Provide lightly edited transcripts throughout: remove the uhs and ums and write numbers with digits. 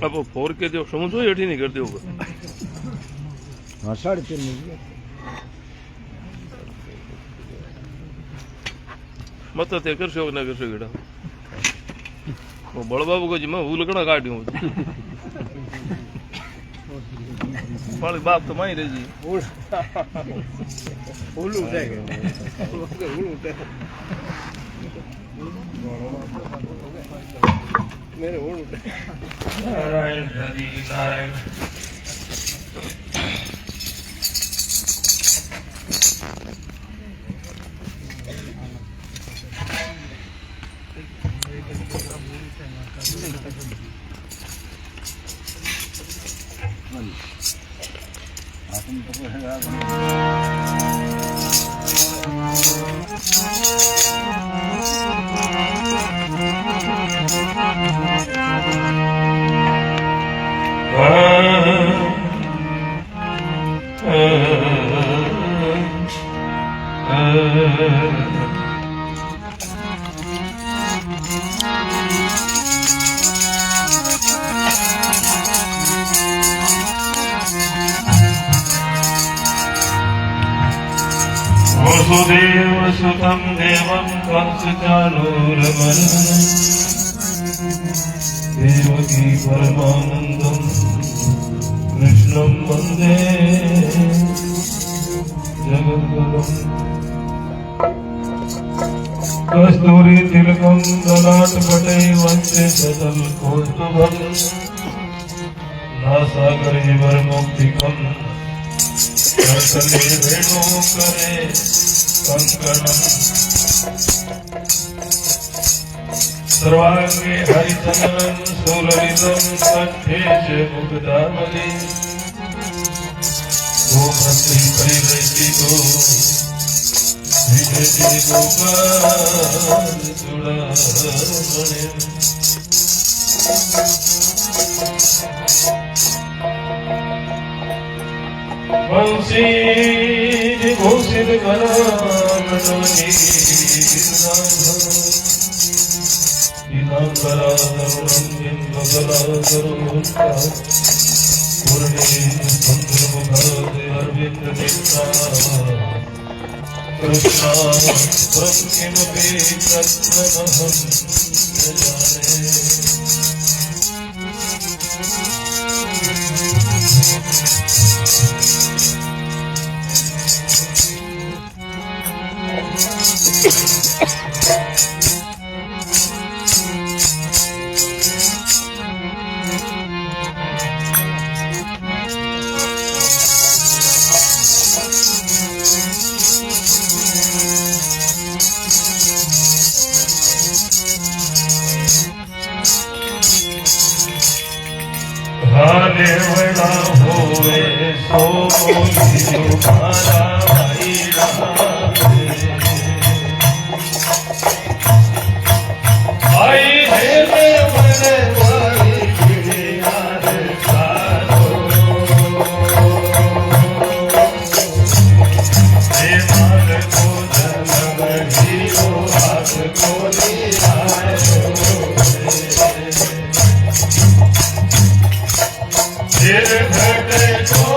अब 4K जो समझो एठी नहीं करते होगा। हाँ 3.5 में मत ते कर शो ना कर शो गेड़ा वो बड़ बाबू को जी मैं वो लकड़ा काटियो वाली बाप तो माई रे जी फूल उठेगा मेरे फूल उठे नारायण हरि नारायण वसुदेव सुतं देवं कंसचाणूरमर्दनं देवकी परमानन्दं कृष्णं वन्दे जगद्गुरुम् कस्तूरी तिलकं ललाटपटे वन्दे सदलकौस्तुभं नासागरे वरमौक्तिकम् करतले वेणु करे कंकणम् सर्वांगे हरिचंदनं सुललितं कंठे च मुक्तावली गोपति परिवेशितो विजयति गोपाल चूड़ामणि वंशी भूषित गणामणि पीताम्बराधरं बगलाधरोऽन्ता पूर्णे चन्द्रमुखादे अरविन्दनेत्रा कृष्णा त्वं किमपि तत्त्वमहं न जाने देवड़ा होवे सो तुम्हारा भाई आई है मेरे वाली याद सारो देवाल को जन्म जीरो हाथ को दिया घटे को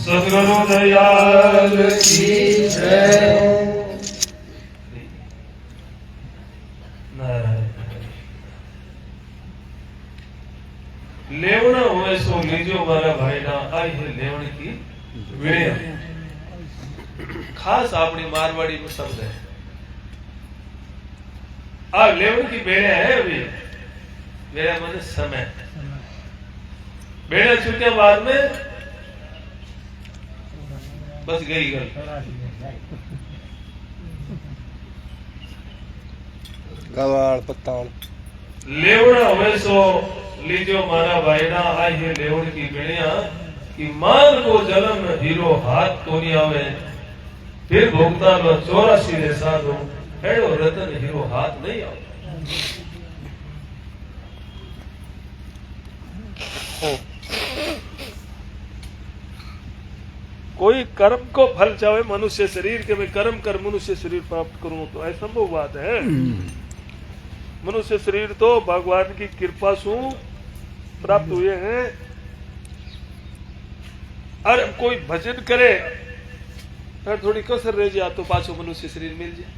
सद्गुरु दयाल की जय। लेवना हुए सो लीजो मारा भाई ना आई है लेवण की वेड़िया। खास अपनी मारवाड़ी में शब्द है। आ लेवण की बेड़िया है अभी मेरा मन समय बेड़ा छूटे बाद में बस गई गल। कवाड़ पत्ताड़ लेवड़ा हुए सो लीजो मारा भाईना आई है लेवड़ की बेड़िया कि मान को जन्म हीरो हाथ तो नहीं आवे फिर भोगता लो 84 रे साधो हेड़ो रतन हीरो हाथ नहीं आवे। कोई कर्म को फल चाहे मनुष्य शरीर के मैं कर्म कर मनुष्य शरीर प्राप्त करूं तो असंभव बात है। मनुष्य शरीर तो भगवान की कृपा से प्राप्त हुए हैं। और कोई भजन करे फिर थोड़ी कसर रह जाए तो पाछो मनुष्य शरीर मिल जाए।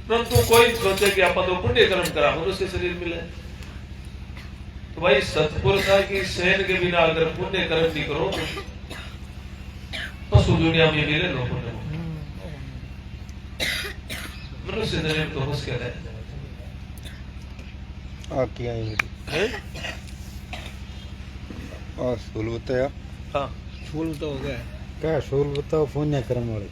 परंतु कोई सोचे कि आप तो पुण्य कर्म करा मनुष्य शरीर मिले तो भाई सत्पुरुषा की शयन के बिना अगर पुण्य कर्म नहीं करो तो पशु दुनिया में मिले लो पुण्य। मनुष्य शरीर तो मुश्किल है। आकी आई और सूल बताया। हाँ सूल तो हो गया। क्या सूल बताओ पुण्य कर्म वाले।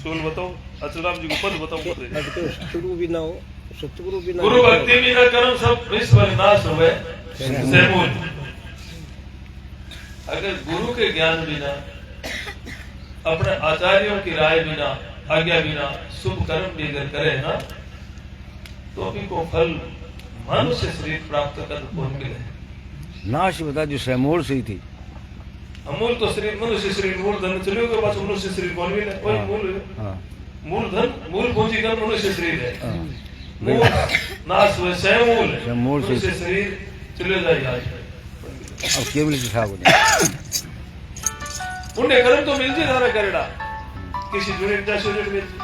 सूल बताओ अचराम जी को पद बताओ। सतगुरु भी ना हो सतगुरु भी ना गुरु भक्ति बिना कर्म सब विश्व नाश हुए सेमूल। अगर गुरु के ज्ञान बिना अपने आचार्यों की राय बिना आज्ञा बिना शुभ कर्म भी अगर करे ना तो अभी को फल मनुष्य शरीर प्राप्त कर कौन मिले। नाश बता जो सैमोल से ही थी। अमूल तो शरीर मनुष्य शरीर मूल धन चलियो के पास मनुष्य शरीर कौन मिले कोई मूल मूल धन मूल पूंजीगत मनुष्य शरीर है। मूल नाश हुए स्वयं मूल मनुष्य शरीर चले जाए आज। अब केवल दिखा बोले पुण्य कर्म तो मिल जाए सारा करेड़ा किसी यूनिट का यूनिट मिल जाए।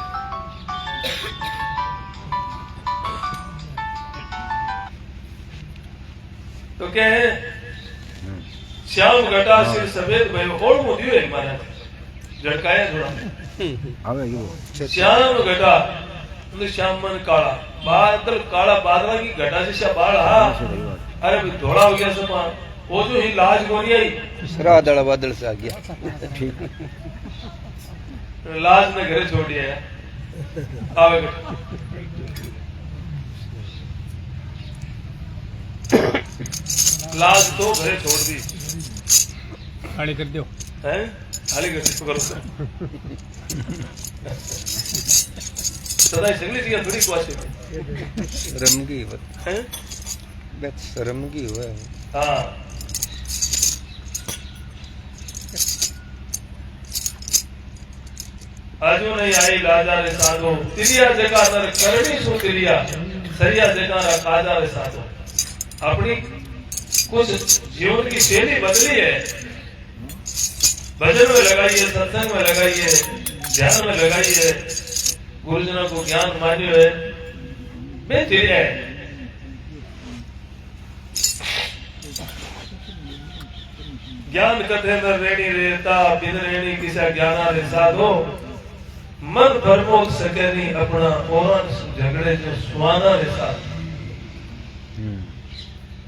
तो क्या है श्याम घटा सिर सफेद भाई और मोदी है महाराज झटकाया थोड़ा। श्याम घटा श्याम मन काला बादल काला बादला की घटा से श्या बाल अरे धोड़ा हो गया सब वो जो ही लाज गोरी आई सरादड़ बादल से आ गया। लाज ने घरे छोड़ दिया आवे लाज तो घरे छोड़ दी खाली कर दो हैं खाली कर दो करो सदा सगली जगह थोड़ी क्वासे रमगी हैं बस रमगी हुआ है हाँ आजू नहीं आई लाजा रे साधो तिरिया जगह नर करणी सु तिरिया सरिया जगह रा काजा रे साधो अपनी कुछ जीवन की शैली बदली है भजन में लगाइए सत्संग में लगाइए ध्यान में लगाइए गुरुजनों को ज्ञान मान्य है मैं तिरिया है ज्ञान कथे नर रेणी रेता बिन रेणी किसा ज्ञाना रे साधो मन प्रमोद सके नहीं अपना और झगड़े जो सुहाना रे साथ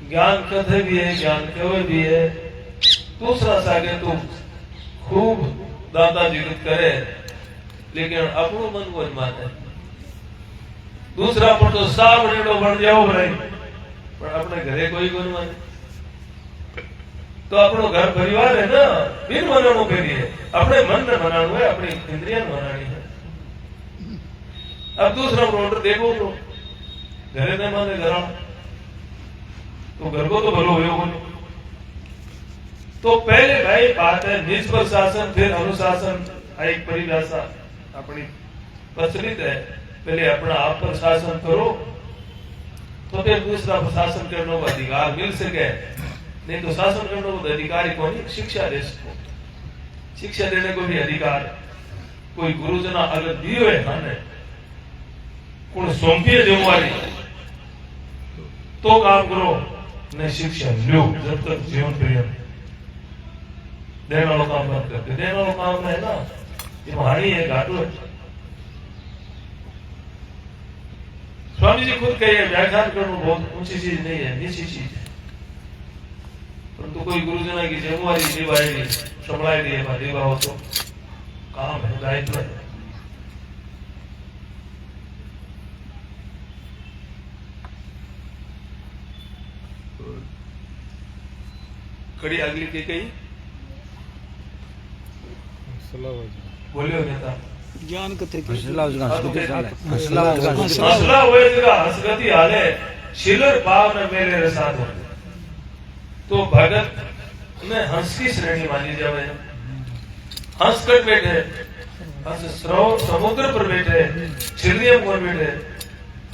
ज्ञान कथे भी है ज्ञान कवे भी है दूसरा सागे तो खूब दादा जिगत करे लेकिन अपनो मन को माने दूसरा पर तो साफ रेड़ो बन जाओ भाई पर अपने घरे कोई को माने तो अपनो घर परिवार है ना बिन मनानो के लिए अपने मन में मनानो है अपनी इंद्रियां मनानी है अब दूसरा ऑर्डर देखो तो घरे में माने घर तो घर को तो भलो हो तो पहले भाई बात है निज प्रशासन फिर अनुशासन एक परिभाषा अपनी प्रचलित है पहले अपना आप पर शासन करो तो फिर दूसरा प्रशासन करने का अधिकार मिल सके नहीं तो शासन करने को अधिकारी कौन शिक्षा दे सको शिक्षा देने को भी अधिकार कोई गुरुजना अगर दियो है माने कोई सौंपिए जिम्मेवारी तो काम करो नहीं शिक्षा लो जब तक जीवन पर्यंत देने वाला काम बंद करते देने वाला काम है ना ये महानी है घाटू है स्वामी जी खुद कहिए व्याख्यान करना बहुत ऊंची चीज नहीं है नीची चीज है परंतु कोई गुरुजना की जिम्मेवारी निभाएगी संभालेगी निभा हो तो काम है दायित्व है कड़ी अगली के कही बोलियो नेता ज्ञान कथे हसला हुए जगह हसगति हाले शिलर भाव न मेरे रसाद हो तो भगत में हंस की श्रेणी मानी जावे हंस कर बैठे हंस समुद्र पर बैठे छिरियम पर बैठे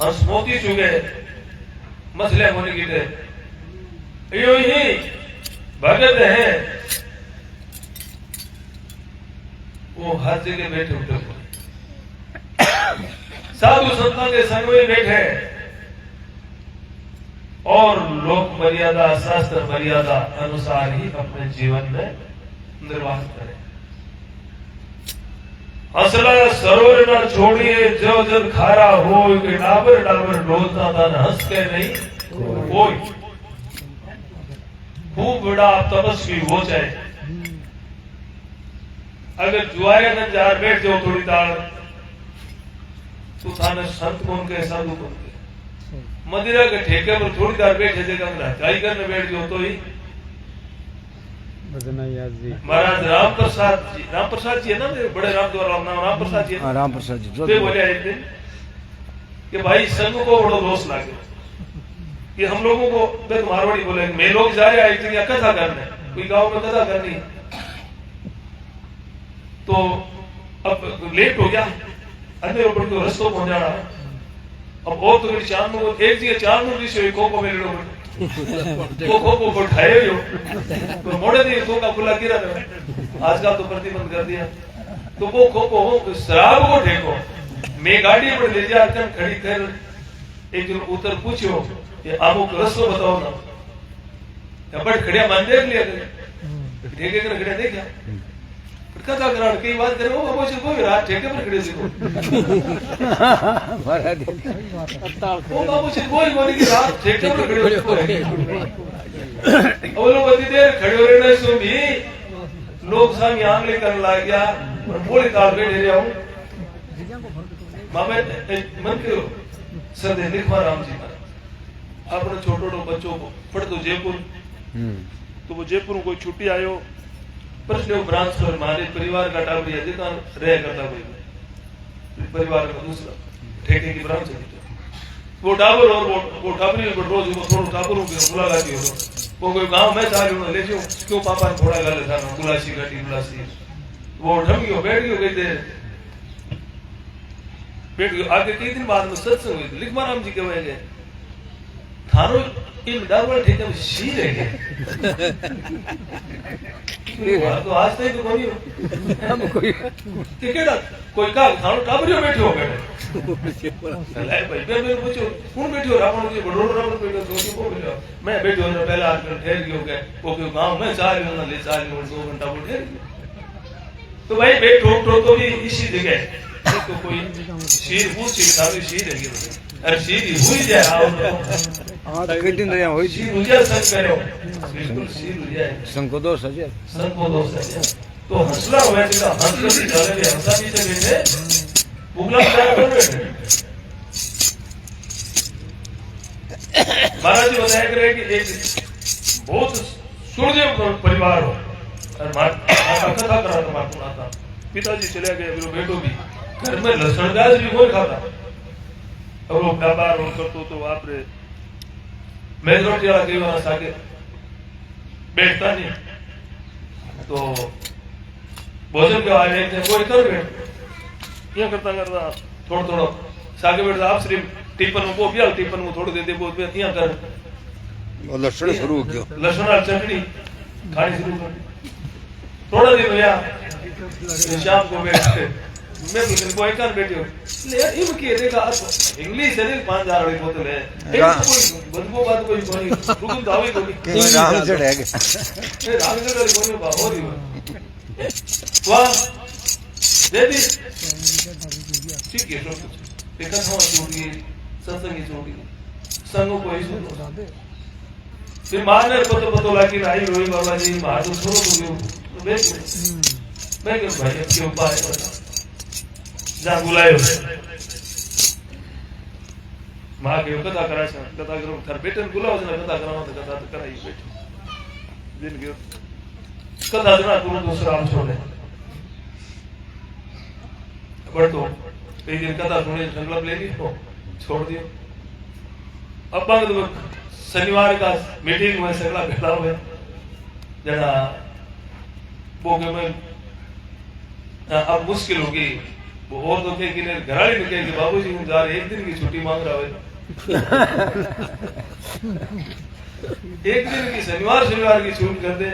हंस मोती चुगे मछलियां होने की यो ही भगत है वो हर जगह बैठे उठे साधु संतों के संग में बैठे और लोक मर्यादा शास्त्र मर्यादा अनुसार ही अपने जीवन में निर्वाह करें हसला सरोवर न छोड़िए जो जब खारा हो डाबर डाबर डोलता था हंस के नहीं कोई खूब बड़ा तपस्वी हो जाए अगर जुआरे न जार बैठ जाओ थोड़ी तार तो थाने संत कौन के साधु कौन के मदिरा के ठेके पर थोड़ी देर बैठे जगह में हटाई करने बैठ जाओ तो ही महाराज राम प्रसाद जी है ना बड़े राम द्वारा नाम राम प्रसाद जी है राम प्रसाद जी वे बोले एक दिन कि भाई संघ को बड़ा दोष लागे कि हम लोगों को मारवाड़ी बोले मैं लोग जा रहे हैं कथा करने कोई गांव में कथा करनी तो अब लेट हो गया अंधेरे ऊपर को रस्तो पहुंच जाना अब और तो चार में एक जगह चार में विषय को मेरे लोग को उठाए हो तो मोड़े दिए तो का खुला गिरा आज का तो प्रतिबंध कर दिया तो वो खो शराब को ठेको मैं गाड़ी पर ले जाकर खड़ी कर एक दिन उतर पूछो ये आपको रस्तो बताओ ना बट खड़िया मंदिर लिया ठेके कर खड़े देखा कथा कराड़ कई बात करे वो बाबू से कोई रात ठेके पर खड़े से वो बाबू से कोई बोली कि रात ठेके पर खड़े वो लोग बड़ी देर खड़े हो रहे सो भी लोग सामने आंगली करने लग गया और बोले ताल बैठे जाऊं मामे मन करो सदे लिखवा राम जी अपने छोटो बच्चों को पढ़ तो जयपुर तो वो जयपुर में कोई छुट्टी आयो प्रश्न ब्रांच पर हमारे परिवार का टावरी है जितना रह करता कोई परिवार का दूसरा ठेके की ब्रांच है वो टाबर और वो टाबरी को रोज वो थोड़ा टाबरों की मुलाकाती हो वो कोई गांव में चालू न ले जो क्यों पापा ने थोड़ा गलत था बुलासी गाड़ी बुलासी वो ढम गयो बैठ गयो कहते बैठ गयो आगे कई दिन बाद में सत्संग हुई लिख महाराम जी कहेंगे थारो इन डाबल ठेके में शी रह गए तो आज तक तो कोई हम कोई केड़ा कोई का थारो टाबरियो बैठो हो गए लाई भाई मैं पूछो कौन बैठो रावण के बड़ोड़ रावण बैठो तो को बोलो मैं बैठो ना पहले आठ घंटे ठहर गयो के वो क्यों गांव में चाल ना ले चाल 2 घंटा वो ठहर तो भाई बैठो तो भी इसी जगह तो कोई शीर पूछ के थारो शीर है अरे शीर हुई जाए आओ आज कई दिन रहा होई शीर हो जाए संग करो बिल्कुल शीर हो जाए संकोदोष है संकोदोष है तो हंसला हुआ तो हंस के चले गए हंसा भी चले गए बुगला क्या कर रहे महाराज जी बताया करे कि एक बहुत सुरदेव परिवार हो और माता कथा करा तो माता पिताजी चले गए फिर बेटो भी घर में लहसुन प्याज भी कोई खाता और वो व्यापार और करतो तो आप रे मैं रोटी वाला कई बार सागे बैठता नहीं तो भोजन के आए थे कोई कर बैठ ये करता करता थोड़ा थोड़ा सागे बैठता आप सिर्फ टिफिन में वो भी टिफिन में थोड़ा दे दे वो यहाँ कर लक्षण शुरू हो गया लहसुन और चटनी खानी शुरू कर थोड़ा दिन हुआ शाम को बैठते मैं बिल्कुल कोई कर बैठे हो ले इम के देखा इंग्लिश है 5000 वाली बोतल है कोई बदबू बात कोई कोई रुकन दावे कोई राम चढ़ है के राम चढ़ वाली कोई बात हो रही वाह देवी ठीक है सब कुछ देखा था छोड़ी सत्संग की छोड़ी संगो कोई सुनो फिर मारने पतो लागी आई रोई बाबा जी मार तो छोड़ो तो मैं क्यों भाई के उपाय बता जा बुलायो मां के कथा करा छ कथा करो थर बेटन बुलाओ छ कथा कराओ तो कथा कराई बेट दिन गयो कथा जना तुम दूसरा हम छोड़े बढ़तो कई दिन कथा सुने संकल्प ले ली तो छोड़ दियो अब तो शनिवार का मीटिंग में सगला बैठा हुए जरा वो के में अब मुश्किल होगी वो और तो कहे कि घराड़ी में कहे कि बाबूजी हम जा रहे एक दिन की छुट्टी मांग रहा है एक दिन की शनिवार की छूट कर दे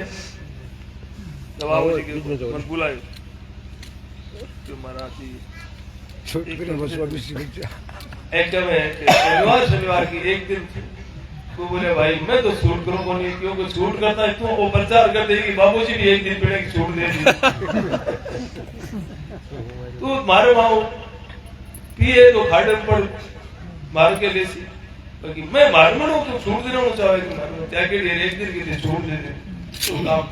तो बाबूजी के मन बुलाए तो महाराज जी छोटी करे बस वापस एकदम है शनिवार की एक दिन तो बोले भाई मैं तो छूट करूंगा नहीं क्योंकि छूट करता है तो वो प्रचार कर देगी बाबूजी भी एक दिन पीने की छूट दे दी तू मारे माओ पिए तो खाड़े पर मार के ले सी क्योंकि मैं मार में तो छूट देना चाहे तो क्या के लिए एक दिन के लिए छूट दे दे तो काम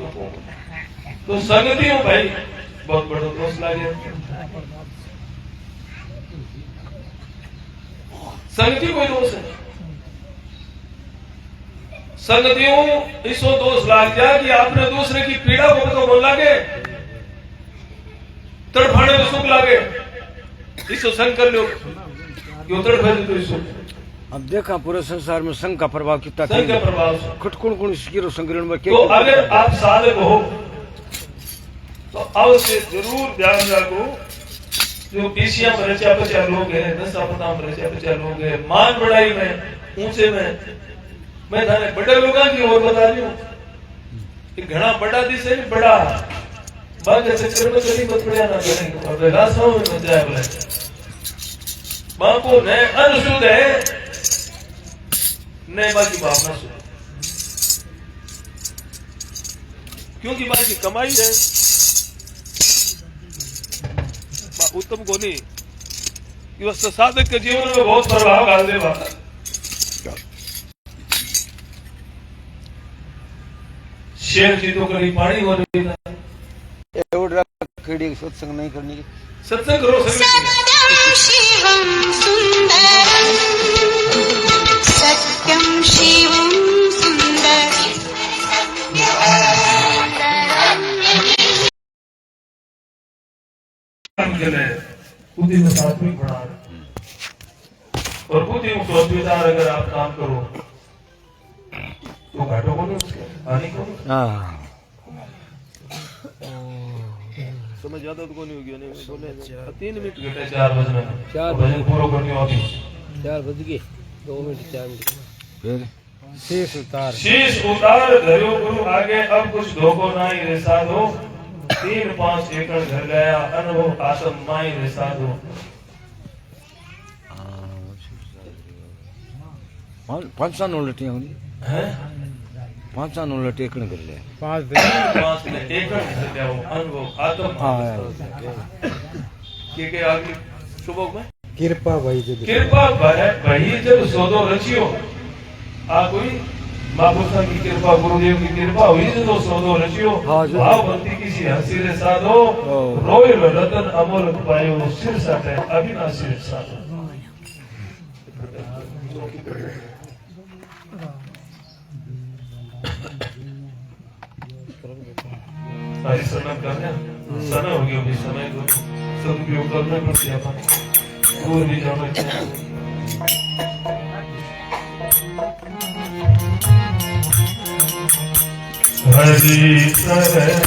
तो संगति हो भाई बहुत बड़ा दोस्त लागे संगति कोई दोष है संगतियों इसो दोष लाग जाए कि आपने दूसरे की पीड़ा को तो बोल लागे तड़फाने तो सुख लागे इसो संग कर लो क्यों तड़फे तो इसो अब देखा पूरे संसार में संघ का प्रभाव कितना संघ का प्रभाव खटकुण कुण इसकी संग्रहण में तो अगर आप साधक हो तो अवश्य जरूर ध्यान रखो जो पीसिया में रचा बचा लोग हैं नशा पता में रचा बचा लोग हैं मान बढ़ाई में ऊंचे में मैं थाने बड़े लोगों की ओर बता रही हूँ कि घना बड़ा दिस है बड़ा बाकी चक्कर में कभी मत पड़िया ना करेंगे और बेगासा में मत जाए बोले मां को न अनशुद्ध है न बाकी भावना शुद्ध क्योंकि बाकी कमाई है उत्तम को नहीं कि वह साधक के जीवन में बहुत प्रभाव डाल दे बात शेर जी तो कभी पानी हो रही था खेड़ी सत्संग नहीं करनी सत्संग करो शिवम सुंदरम सत्यम शिवम सुंदरम के लिए खुद ही सात्विक बना और बुद्धि मुक्त होस्पिटल अगर आप काम करो तो घाटो को नहीं हानि को हाँ समय ज्यादा तो कोई नहीं हो गया नहीं बोले 3 मिनट घंटे 4 बजने भजन पूरा करने वाली 4 बज गए 2 मिनट 4 मिनट फिर शीश उतार शीश उतार धर्यो गुरु आगे अब कुछ धोखो नहीं रे साधो 3-5 एकड़ घर गया अनुभव आत्म माई रे साधो 5 उलटियां होंगी हैं 5 उलट एकड़ कर ले 5 एकड़ घर गया अनुभव आत्म के आगे सुबह में कृपा भाई जी कृपा भाई जब सौदो रचियो आ कोई महापुरुषों की कृपा गुरुदेव की कृपा हुई तो सौदो रचियो भाववंती किसी हंसी रे साधो रोयल रतन अमोल पायो सिर साटे अविनाशी रे साधो सारी समय करने समय हो गया अभी समय को सदुपयोग करना पड़ती है अपन और भी जाना चाहिए हरि शरणम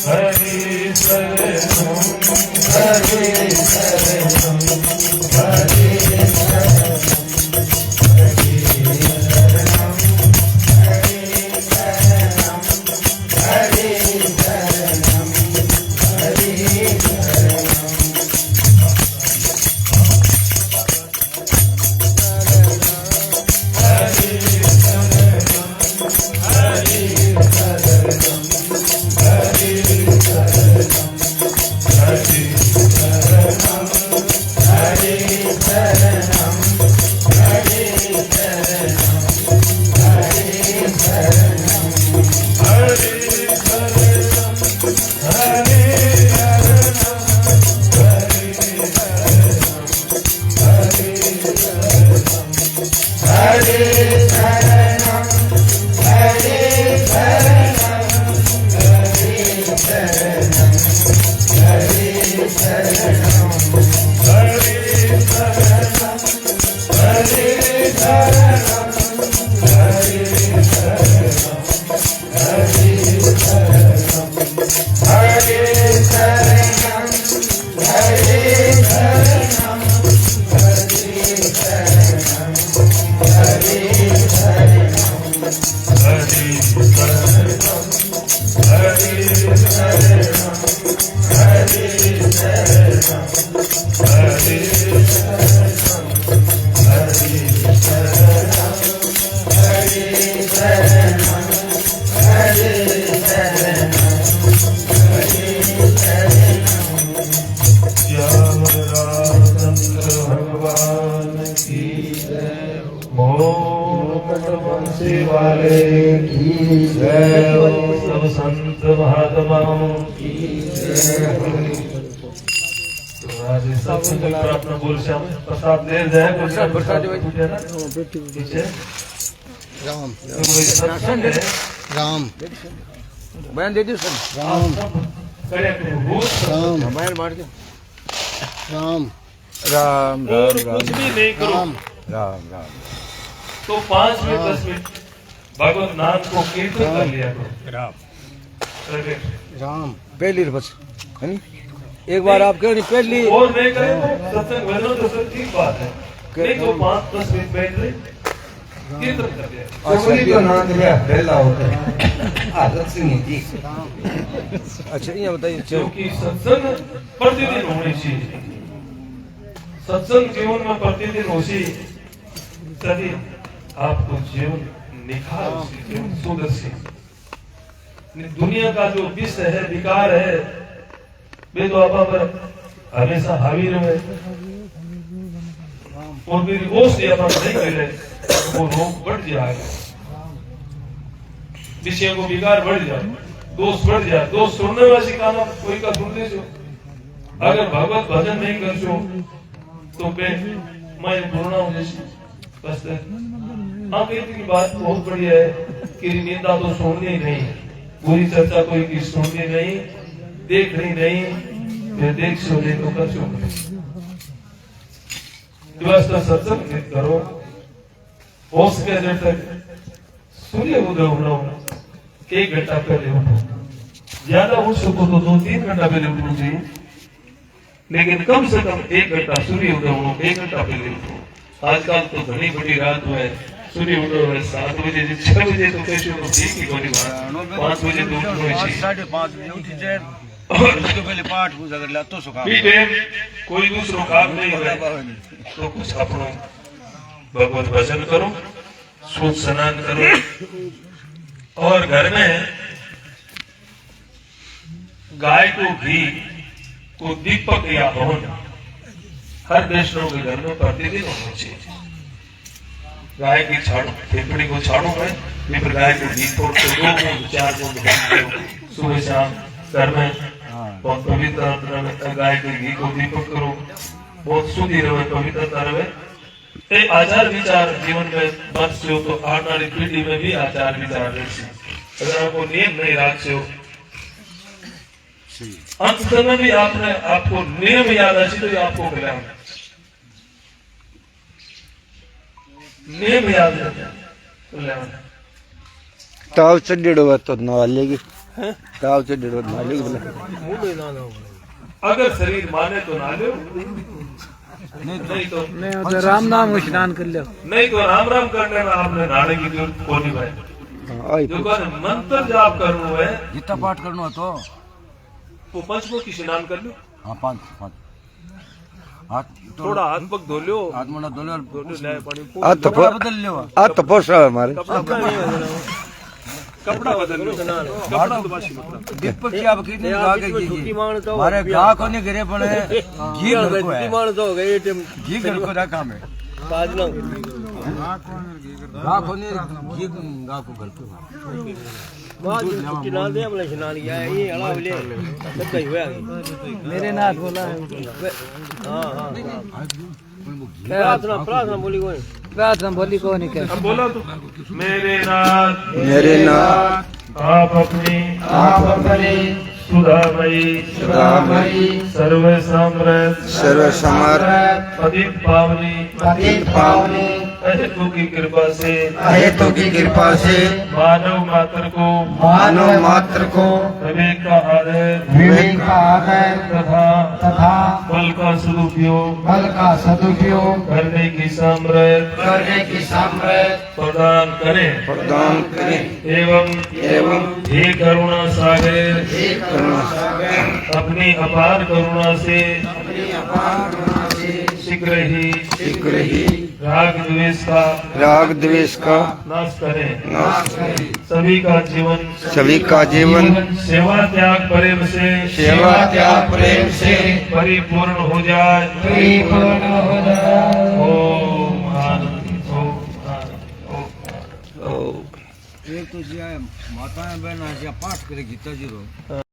हरि शरणम हरि शरणम हरि शरणम संत महात्माओं की प्रार्थना बोल श्याम प्रसाद दे जाए पीछे राम सत्संग है राम बयान दे दियो सर राम राम बयान बांट दो राम राम कुछ भी नहीं करो राम राम तो 5 मिनट 10 मिनट भगवत नाम को कीर्तन कर लिया करो राम राम पहली बस है नी एक बार आप कह रही पहली और नहीं करें सत्संग भजन तो सब ठीक बात है नहीं तो 5-10 मिनट बैठ ले कीर्तन कर लिया कोई तो नाम लिया पहला होता है आदत से नहीं थी अच्छा ये बताइए क्योंकि सत्संग प्रतिदिन होनी चाहिए सत्संग जीवन में प्रतिदिन होशी तभी आपको जीवन निखार जीवन सुदर्शी दुनिया का जो विष है विकार है वे तो आप पर हमेशा हावी रहे और मेरी होश अपन नहीं मिले वो रोग बढ़ जाएगा विषय को विकार बढ़ जाए दोष बढ़ जाए दोष सुनने वाली काना कोई का सुन ले जो अगर भगवत भजन नहीं कर सो तो मैं पूर्णा हो जैसी बस हाँ की बात बहुत बढ़िया है कि निंदा तो सुननी ही नहीं पूरी चर्चा कोई की सुननी नहीं देखनी नहीं फिर देख सो ले तो कर सो दिवस तो सत्संग करो, हो सके जब तक सूर्य उदय होना हो 1 घंटा पहले उठो, ज्यादा उठ सको तो 2-3 घंटा पहले उठना चाहिए, लेकिन कम से कम 1 घंटा सूर्य उदय होना 1 घंटा पहले उठो। आजकल तो घनी बड़ी रात में सूर्य उदय है 7 बजे 6 बजे तो कैसे तो ठीक ही कोई बात, 5 बजे तो उठो है 5:30 बजे उठी जाए उसके पहले पाठ पूजा कर ले तो सुखा कोई दूसरो काम नहीं है तो कुछ अपनो भगवत भजन करो, सूत स्नान करो, और घर में गाय को घी को दीपक या हवन हर वैष्णव के घर में प्रतिदिन होना चाहिए। गाय की छाड़ू खेपड़ी को छाड़ू में फिर गाय को घी तोड़ के 2 बूंद 4 बूंद सुबह शाम घर में बहुत पवित्र गाय के घी को दीपक करो, बहुत शुद्धि रहे, पवित्रता रहे। ये आचार विचार जीवन में बच हो तो आने वाली पीढ़ी में भी आचार विचार रहे। अगर आपको नियम नहीं रखते हो अंत समय भी आपने आपको नियम याद आए तो आपको कल्याण, नियम याद कल्याण। ताव चढ़ेड़ो तो नहा लेगी, ताव चढ़ेड़ो नहा लेगी बोले अगर शरीर माने तो ना लो, नहीं तो राम नाम स्नान कर लो, नहीं तो राम राम करने में आपने नहाने की जरूरत को नहीं भाई। जो मंत्र जाप करना है जितना पाठ करना हो तो वो पंचमुखी स्नान कर लो। हाँ 5 हाथ थोड़ा हाथ पग धो लो, हाथ मुंडा धो लो, पानी कपड़ा बदल लो, आज तो पोसा हमारे कपड़ा बदल लो, कपड़ा तो बासी मतलब दीपक की आप कितने गा के कीजिए हमारे गा को नहीं गिरे पड़े घी घर को है, घी घर को रखा में गा को नहीं घी गा को घर को मेरे नाथ बोला प्रार्थना बोली को नहीं अब बोला तो मेरे नाथ आप अपनी सुधामयी सर्व समर्थ पतित पावनी अहेतु की कृपा से मानव मात्र को विवेक का आदर तथा बल का सदुपयोग करने की सामर्थ्य प्रदान करें एवं हे करुणा सागर अपनी अपार करुणा से शीघ्र ही राग द्वेष का नाश करें, सभी का जीवन सेवा त्याग प्रेम से परिपूर्ण हो जाए। ओम आनंद ओम एक तो माता बहन पाठ करे गीता जी रो